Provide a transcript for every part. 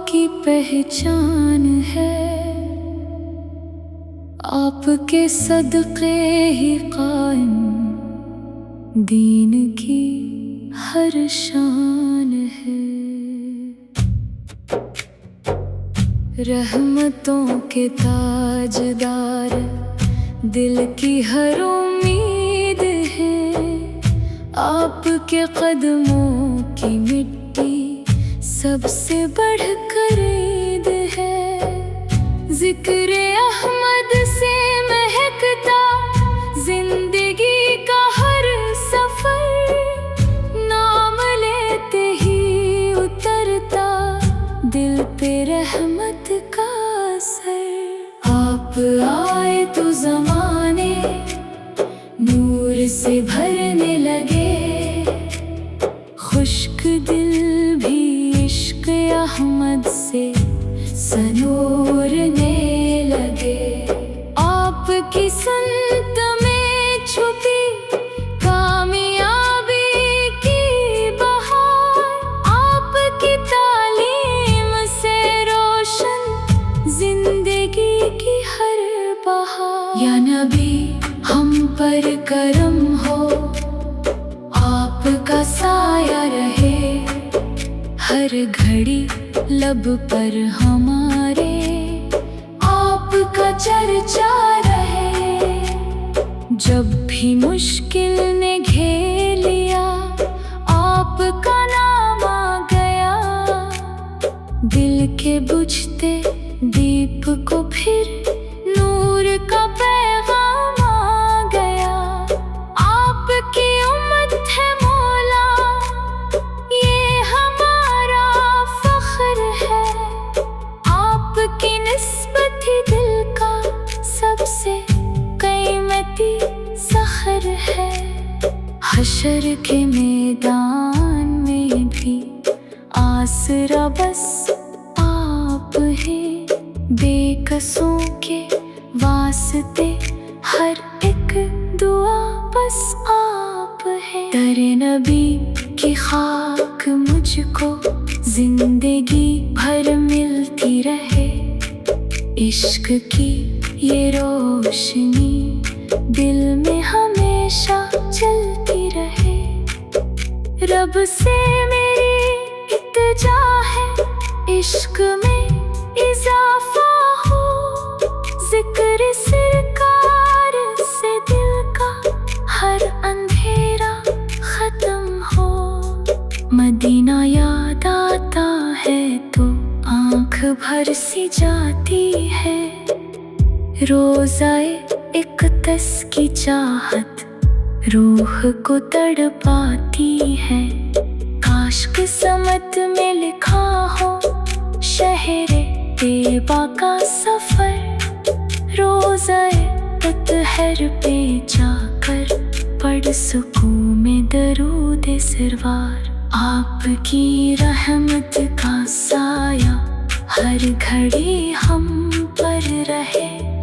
کی پہچان ہے، آپ کے صدقے ہی قائم دین کی ہر شان ہے۔ رحمتوں کے تاجدار دل کی ہر امید ہے، آپ کے قدموں کی مٹی سب سے بڑھ کر عید ہے۔ ذکر احمد سے مہکتا زندگی کا ہر سفر، نام لیتے ہی اترتا دل پہ رحمت کا اثر۔ آپ آئے تو زمانے نور سے بھرنے لگے، خشک دل بھی عشق احمد سے سنورنے لگے۔ آپ کی سنت میں چھپی کامیابی کی بہار، آپ کی تعلیم سے روشن زندگی کی ہر بہار۔ یا نبی ہم پر کرم ہو، آپ کا سایہ رہے، ہر گھڑی لب پر ہمارے آپ کا چرچا رہے۔ جب بھی مشکل نے گھیر لیا آپ کا نام آ گیا، دل کے بجھتے دیپ کو پھر نور کا پیغام آ گیا۔ آپ کی امت ہے مولا، یہ ہمارا فخر ہے، آپ کی نسبت ہی دل کا سب سے قیمتی ذخر ہے۔ حشر کے میدان میں بھی آسرا بس آپ ہیں، بے کسوں کے واسطے ہر ایک دعا بس آپ ہے۔ در نبی کی خاک مجھ کو زندگی بھر ملتی رہے، عشق کی یہ روشنی دل میں ہمیشہ جلتی رہے۔ رب سے میری التجا ہے، عشق میں اضافہ ہو، ذکر سرکار سے دل کا ہر اندھیرا ختم ہو۔ مدینہ یاد آتا ہے تو آنکھ بھر سی جاتی ہے، روزہ اقدس کی چاہت روح کو تڑپاتی ہے۔ کاش قسمت میں لکھا ہو شہر طیبہ کا سفر، روزہ اطہر پہ جا کر پڑھ سکوں میں درود سرور۔ آپ کی رحمت کا سایہ ہر گھڑی ہم پر رہے،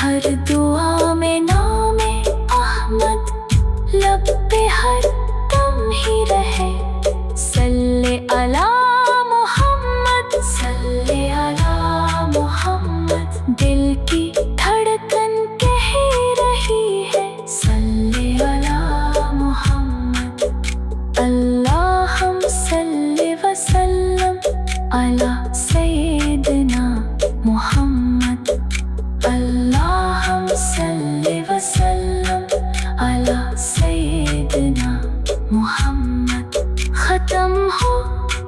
ہر دعا میں نام احمد لب پہ ہر دم ہی رہے۔ صلی علی محمد، صلی علی محمد، دل کی دھڑکن کہہ رہی ہے صلی علی محمد۔ اللہم صلی وسلم علی سیدنا محمد، اللہم صلی وسلم علی سیدنا محمد۔ ختم ہو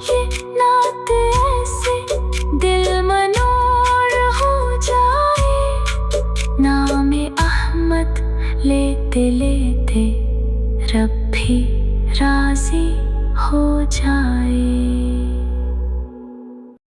یہ نعت ایسے دل منور ہو جائے، نام احمد لیتے لیتے رب بھی راضی ہو جائے۔